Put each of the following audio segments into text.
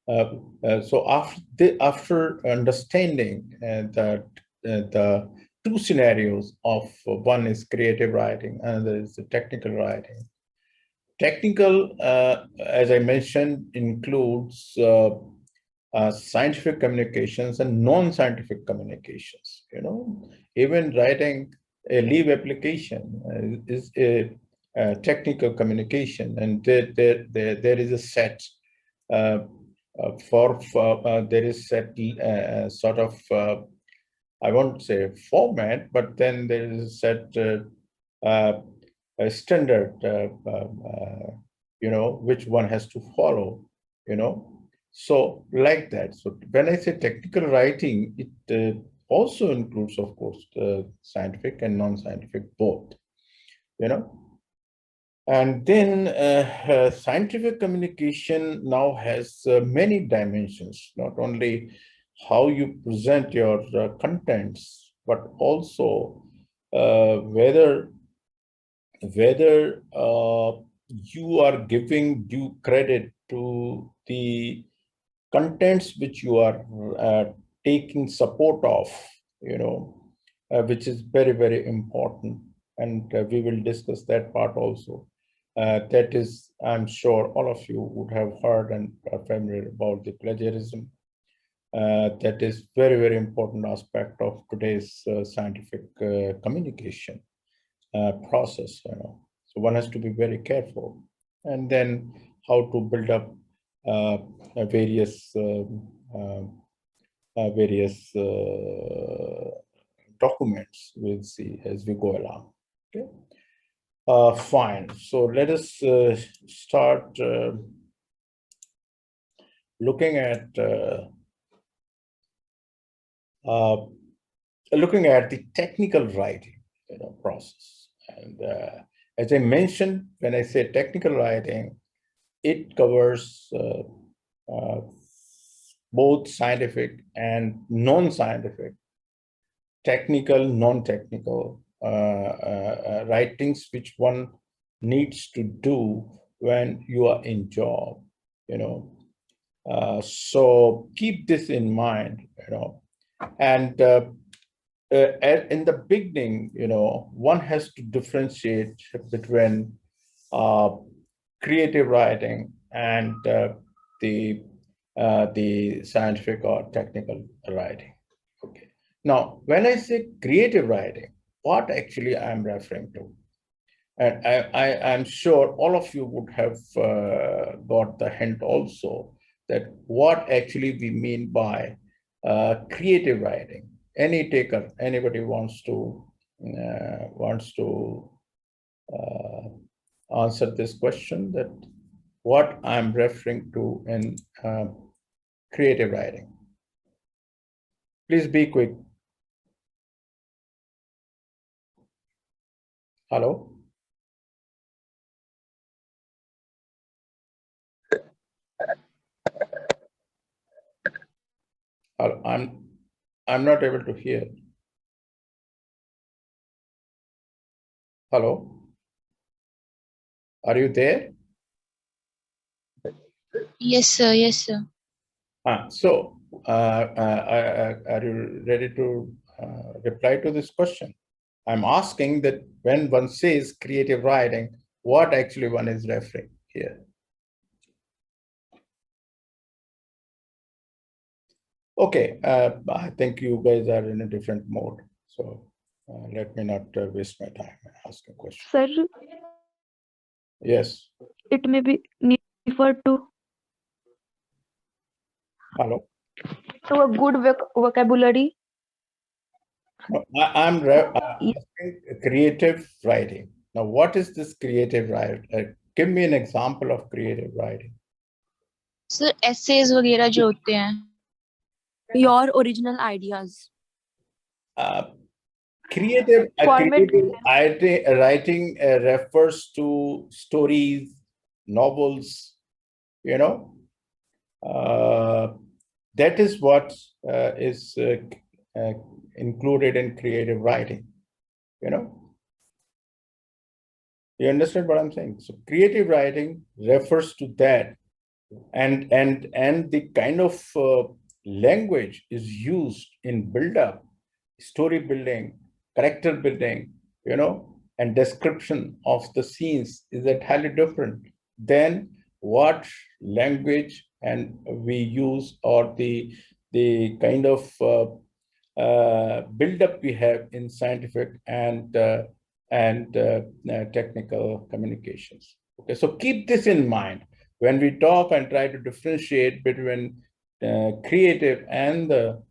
So after understanding that the two scenarios of one is creative writing, another is the technical writing. Technical, as I mentioned, includes scientific communications and non-scientific communications. Even writing a leave application is a technical communication, and there is a set there is set sort of I won't say format, but then there is a set a standard, which one has to follow, So like that. So when I say technical writing, it also includes, of course, scientific and non-scientific both, And then scientific communication now has many dimensions, not only how you present your contents, but also whether you are giving due credit to the contents which you are taking support of, which is very, very important. And we will discuss that part also. That is, I'm sure all of you would have heard and are familiar about the plagiarism. That is very, very important aspect of today's scientific communication process. So one has to be very careful. And then how to build up various documents we'll see as we go along. Okay. Fine. So let us start looking at the technical writing process. And as I mentioned, when I say technical writing, it covers both scientific and non-scientific, technical, non-technical writings, which one needs to do when you are in job, So keep this in mind, And in the beginning, one has to differentiate between creative writing and the scientific or technical writing. Okay. Now, when I say creative writing, what actually I'm referring to, and I'm sure all of you would have got the hint also that what actually we mean by creative writing. Anybody wants to answer this question, that what I'm referring to in creative writing. Please be quick. Hello? I'm not able to hear. Hello? Are you there? Yes, sir. Yes, sir. So, are you ready to reply to this question? I'm asking that when one says creative writing, what actually one is referring here? Okay, I think you guys are in a different mode. So let me not waste my time and ask a question. Sir, Yes. it may be referred to Hello. a good vocabulary. No, I'm asking creative writing. Now, what is this creative writing? Give me an example of creative writing. Sir, essays वगैरह जो होते हैं. Your original ideas. Creative writing refers to stories, novels, that is what is included in creative writing, You understand what I'm saying? So creative writing refers to that. and the kind of language is used in build-up, story building, character building, and description of the scenes is entirely different than what language and we use, or the kind of build-up we have in scientific and technical communications. Okay, so keep this in mind when we talk and try to differentiate between creative and the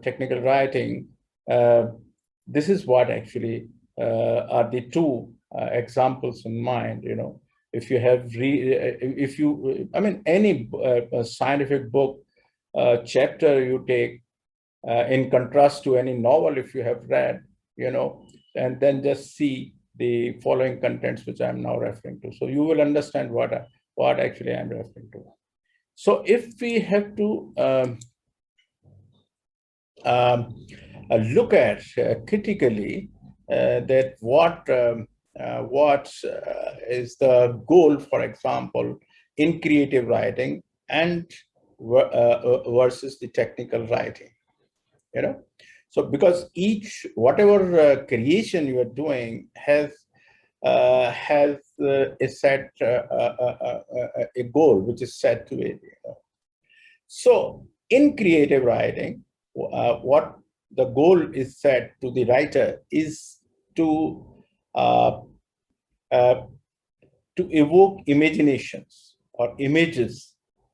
technical writing. Uh, this is what actually are the two examples in mind. If you have if you, I mean, any scientific book chapter you take, in contrast to any novel if you have read, and then just see the following contents which I'm now referring to. So you will understand what actually I'm referring to. So if we have to look at critically that what is the goal, for example, in creative writing and versus the technical writing. So because whatever creation you are doing has a set a goal which is set to it. So in creative writing, what the goal is set to the writer is to uh, uh, to evoke imaginations or images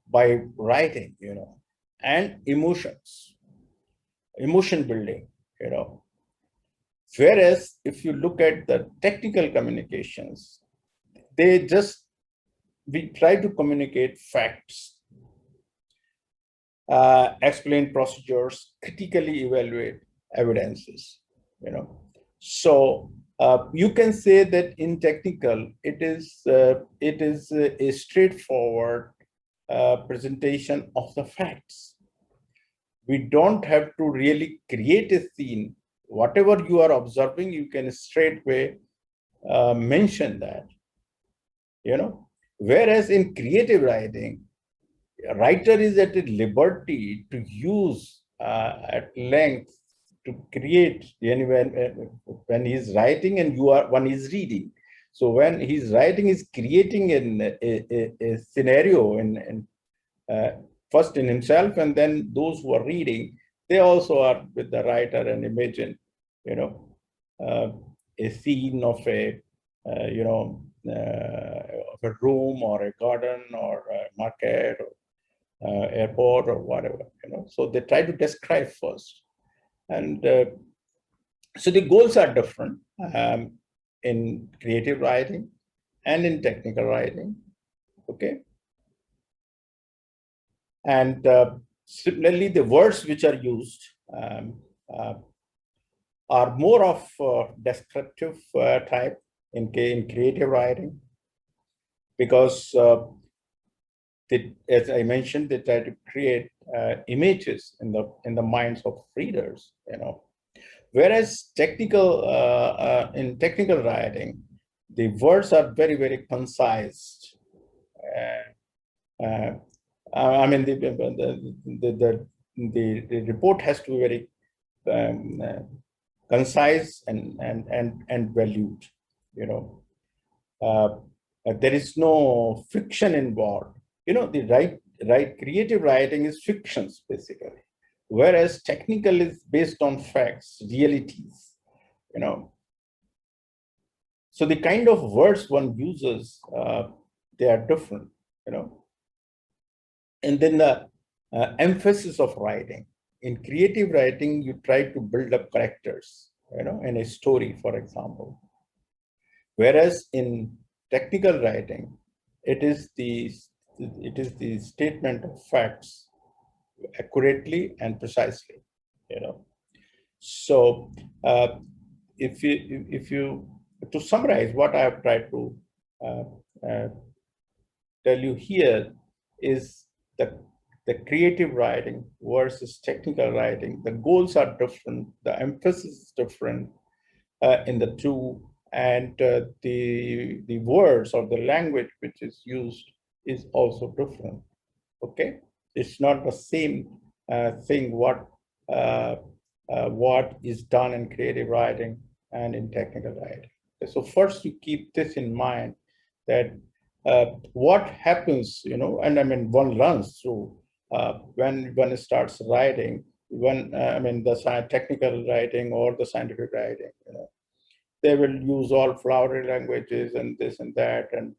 by writing, and emotion building, Whereas if you look at the technical communications, we try to communicate facts, explain procedures, critically evaluate evidences, So you can say that in technical, it is a straightforward presentation of the facts. We don't have to really create a scene. Whatever you are observing, you can straightway mention that, Whereas in creative writing, a writer is at a liberty to use at length to create when he's writing and one is reading. So when he's writing, he's creating a scenario uh, first in himself, and then those who are reading, they also are with the writer and imagine, uh, a scene of of a room or a garden or a market or airport or whatever, So they try to describe first, and so the goals are different in creative writing and in technical writing. Okay. And similarly, the words which are used uh, are more of descriptive type in creative writing, because as I mentioned, they try to create images in the minds of readers, Whereas in technical writing, the words are very, very concise. Uh, I mean, the report has to be very concise and valued. There is no fiction involved. The right creative writing is fictions basically, whereas technical is based on facts, realities. So the kind of words one uses, they are different. And then the emphasis of writing. In creative writing, you try to build up characters, in a story, for example. Whereas in technical writing, it is the statement of facts accurately and precisely. So if you to summarize what I have tried to uh, uh, tell you here is the creative writing versus technical writing. The goals are different, the emphasis is different in the two, and the words or the language which is used is also different. Okay, it's not the same thing what is done in creative writing and in technical writing. So first you keep this in mind, that what happens, and I mean, one learns through when one starts writing, when I mean the technical writing or the scientific writing, they will use all flowery languages and this and that, and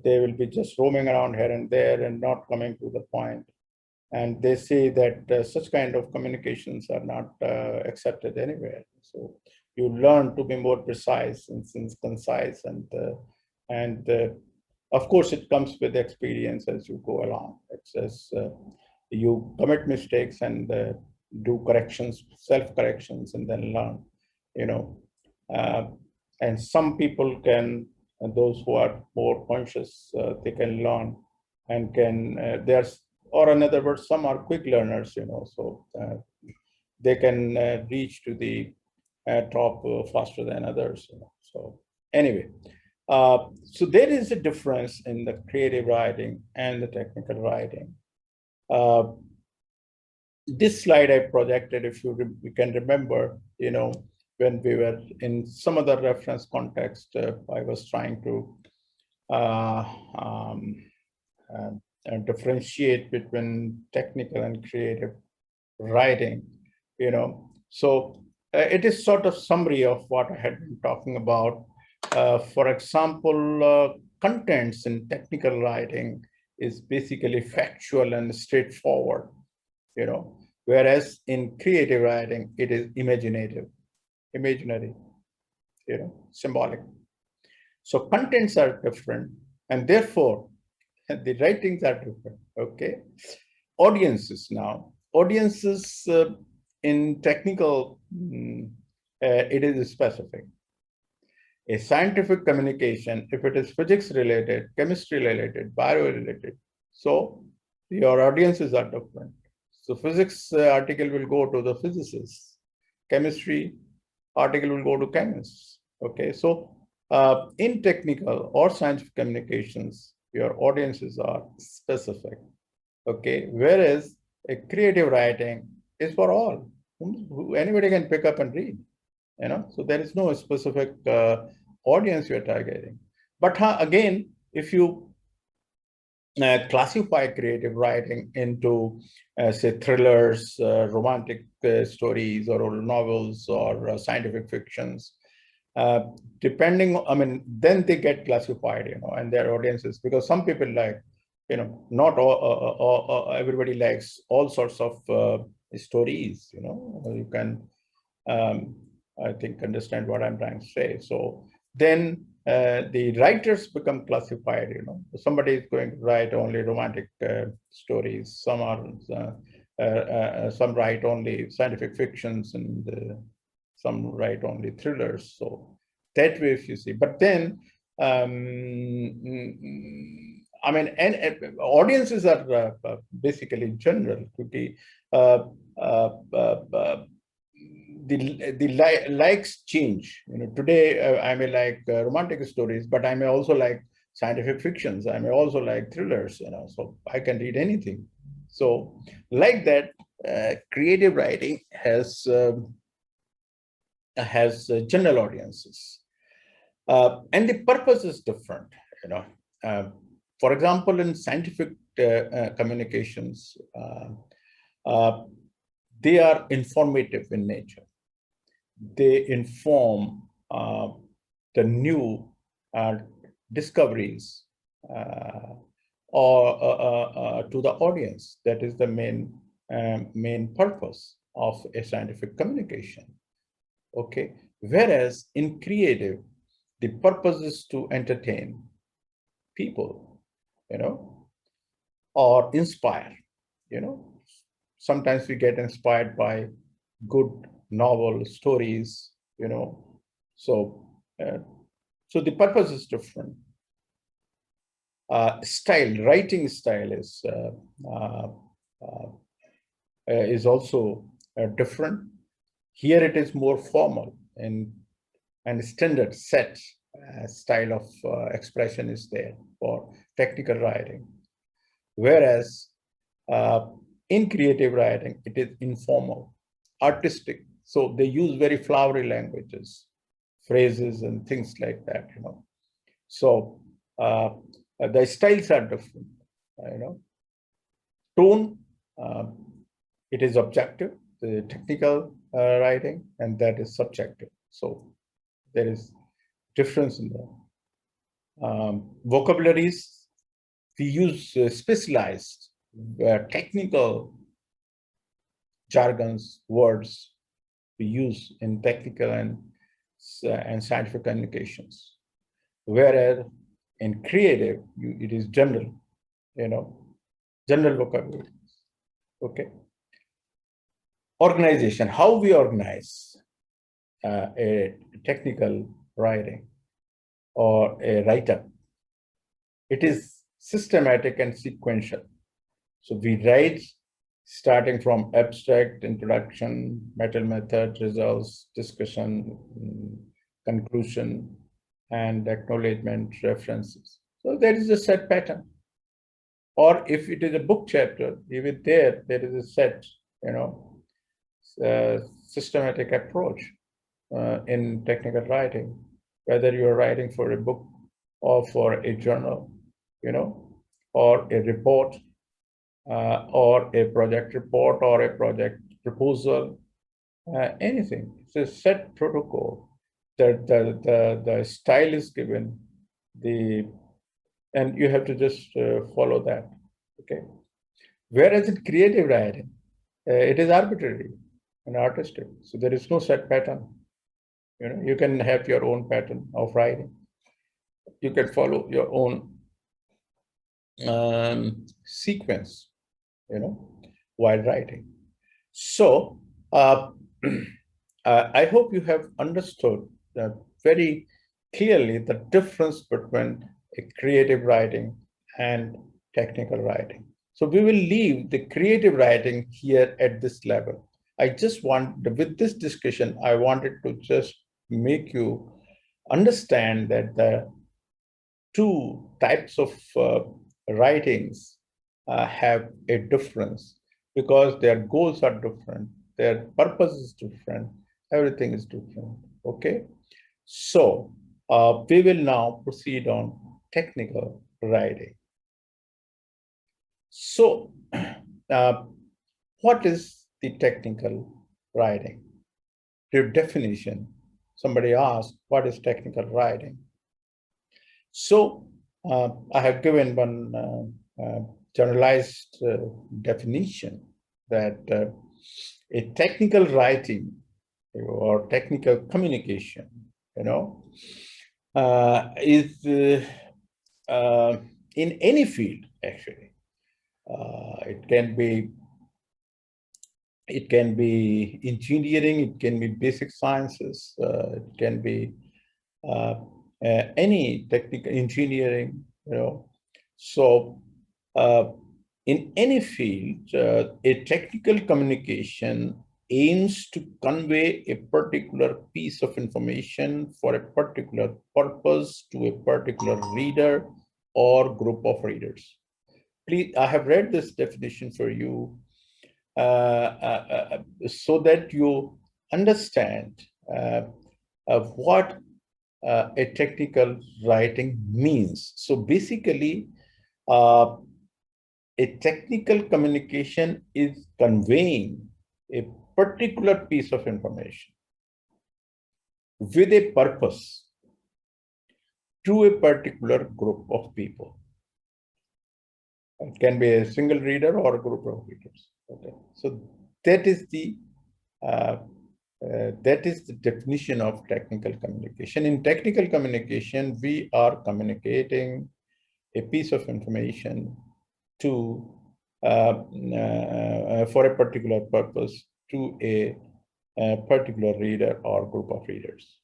they will be just roaming around here and there and not coming to the point. And they say that such kind of communications are not accepted anywhere. So you learn to be more precise and concise, and of course it comes with experience as you go along. It's as you commit mistakes and do corrections, self corrections, and then learn. You know, uh, and some people can, and those who are more conscious, they can learn and can. There's, or in other words, some are quick learners. So they can reach to the top faster than others. So anyway, so there is a difference in the creative writing and the technical writing. This slide I projected, if you can remember, when we were in some other reference context, I was trying to uh, um, differentiate between technical and creative writing. So it is sort of summary of what I had been talking about. For example, contents in technical writing is basically factual and straightforward, whereas in creative writing, it is imaginative, imaginary, symbolic. So contents are different, and therefore the writings are different. Okay. Audiences now. Audiences in technical, it is specific. A scientific communication, if it is physics related, chemistry related, bio related, so your audiences are different. So physics article will go to the physicists. Chemistry article will go to chemists. Okay, so in technical or scientific communications, your audiences are specific. Okay, whereas a creative writing is for all. Anybody can pick up and read. So there is no specific audience you're targeting. But again, if you classify creative writing into, say, thrillers, romantic stories, or novels, or scientific fictions, depending, I mean, then they get classified, and their audiences, because some people like, not everybody likes all sorts of stories. You can, I think, understand what I'm trying to say. So then the writers become classified. Somebody is going to write only romantic stories. Some are some write only scientific fictions, and some write only thrillers. So that way, if you see, but then I mean, and audiences are basically general. Could be the likes change. Today I may like romantic stories, but I may also like scientific fictions. I may also like thrillers. So I can read anything. So like that, creative writing has general audiences, and the purpose is different. For example, in scientific communications, they are informative in nature. They inform the new discoveries or to the audience. That is the main purpose of a scientific communication. Okay. Whereas in creative, the purpose is to entertain people, or inspire. Sometimes we get inspired by good novel stories, so so the purpose is different. Writing style is also different. Here it is more formal, and standard set style of expression is there for technical writing. Whereas in creative writing, it is informal, artistic. So they use very flowery languages, phrases and things like that, So the styles are different, Tone, it is objective, the technical writing, and that is subjective. So there is difference in the vocabularies. We use specialized technical jargons, words we use in technical and scientific communications. Whereas in creative, it is general, general vocabulary. Okay. Organization, how we organize a technical writing or a write-up. It is systematic and sequential. So we write starting from abstract, introduction, method, results, discussion, conclusion, and acknowledgement, references. So there is a set pattern. Or if it is a book chapter, even there is a set, systematic approach in technical writing, whether you're writing for a book or for a journal, or a report, or a project report or a project proposal, anything. It's a set protocol. The style is given, and you have to just follow that. Okay. Whereas in creative writing, it is arbitrary and artistic. So there is no set pattern. You can have your own pattern of writing. You can follow your own sequence, while writing. So I hope you have understood very clearly the difference between a creative writing and technical writing. So we will leave the creative writing here at this level. I just with this discussion, I wanted to just make you understand that the two types of writings have a difference because their goals are different, their purpose is different, everything is different. Okay, so we will now proceed on technical writing. So what is the technical writing? The definition. Somebody asked, what is technical writing? So I have given one generalized definition that a technical writing or technical communication, is in any field actually. It can be engineering, it can be basic sciences, it can be any technical engineering, So in any field, a technical communication aims to convey a particular piece of information for a particular purpose to a particular reader or group of readers. Please, I have read this definition for you so that you understand what a technical writing means. So basically, a technical communication is conveying a particular piece of information with a purpose to a particular group of people. It can be a single reader or a group of readers. Okay, so that is the definition of technical communication. In technical communication, we are communicating a piece of information to for a particular purpose to a particular reader or group of readers.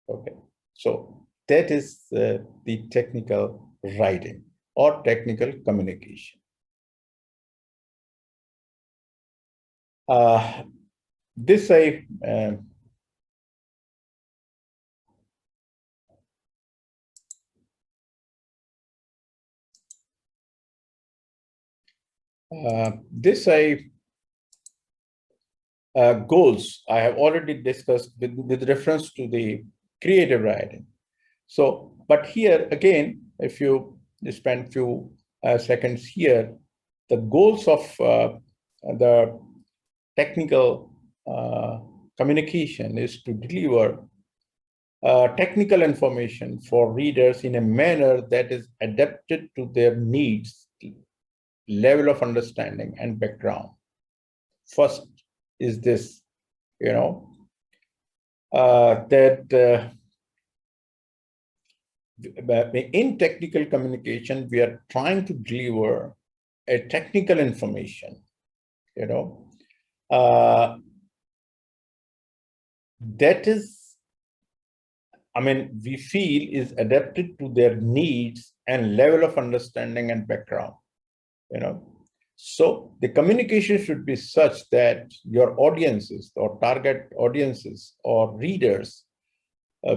Okay, so that is the technical writing or technical communication. This I This goals I have already discussed with reference to the creative writing. So, but here again, if you spend few seconds here, the goals of the technical communication is to deliver technical information for readers in a manner that is adapted to their needs, level of understanding, and background. First is this, that in technical communication, we are trying to deliver a technical information, that is, we feel is adapted to their needs and level of understanding and background, So the communication should be such that your audiences or target audiences or readers,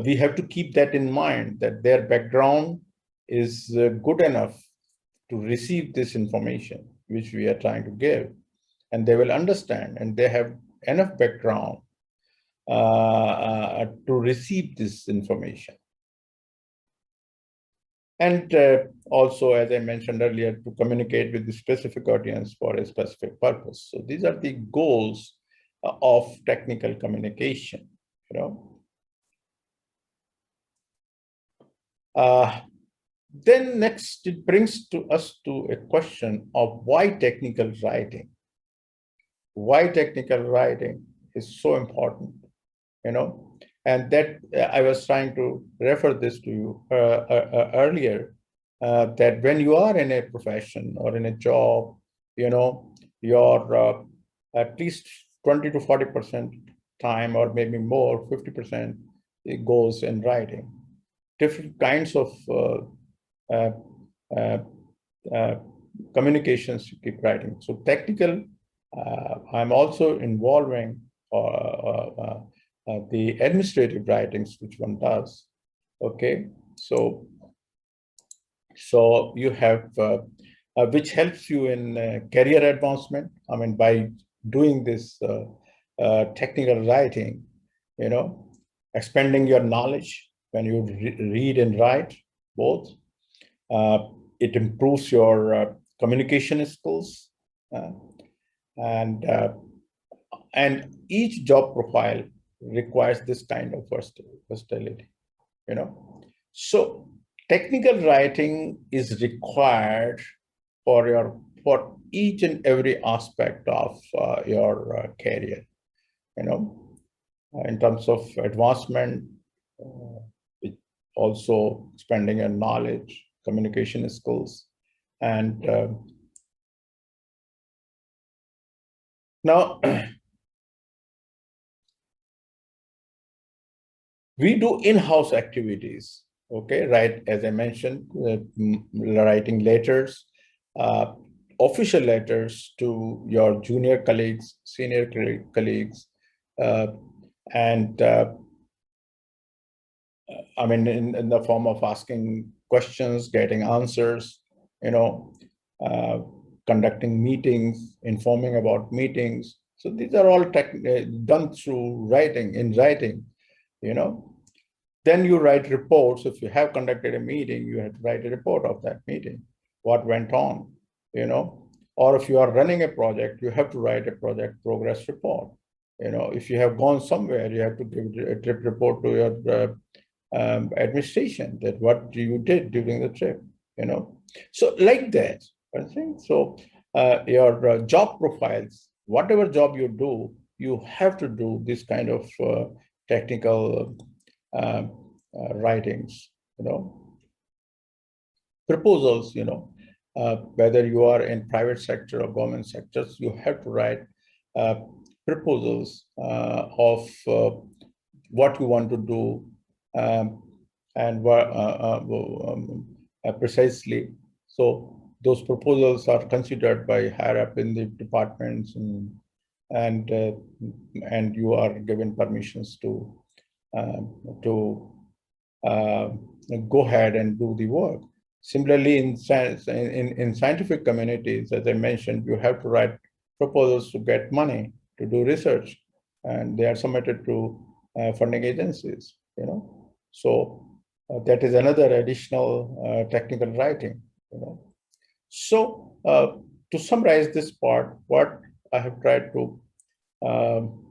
we have to keep that in mind, that their background is good enough to receive this information which we are trying to give, and they will understand, and they have enough background to receive this information. And also, as I mentioned earlier, to communicate with the specific audience for a specific purpose. So these are the goals of technical communication, Then next, it brings us to a question of why technical writing? Why technical writing is so important, And that I was trying to refer this to you earlier, that when you are in a profession or in a job, your at least 20 to 40% time, or maybe more, 50%, it goes in writing. Different kinds of uh, uh, uh, communications you keep writing. So technical, I'm also involving the administrative writings, which one does. Okay, so you have which helps you in career advancement. By doing this technical writing, expanding your knowledge when you read and write both. It improves your communication skills, and each job profile requires this kind of versatility, So technical writing is required for each and every aspect of your career, in terms of advancement, also expanding your knowledge, communication skills, and now we do in-house activities. Okay, right? As I mentioned, writing letters, official letters to your junior colleagues, senior colleagues, and in the form of asking questions, getting answers, conducting meetings, informing about meetings. So these are all done through writing, in writing, Then you write reports. If you have conducted a meeting, you have to write a report of that meeting, what went on, Or if you are running a project, you have to write a project progress report. If you have gone somewhere, you have to give a trip report to your administration, that what you did during the trip, So like that, I think. So your job profiles, whatever job you do, you have to do this kind of technical writings, proposals, whether you are in private sector or government sectors, you have to write proposals of what you want to do, and precisely. So those proposals are considered by higher up in the departments, and you are given permissions to go ahead and do the work. Similarly, in science, in scientific communities, as I mentioned, you have to write proposals to get money to do research, and they are submitted to funding agencies. So that is another additional technical writing. So to summarize this part, what I have tried to um,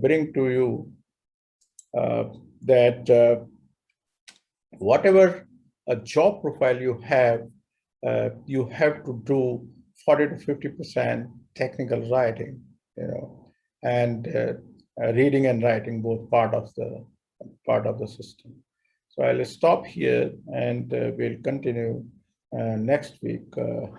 bring to you that whatever a job profile you have to do 40 to 50% technical writing, and reading and writing both part of the system. So I'll stop here, and we'll continue next week.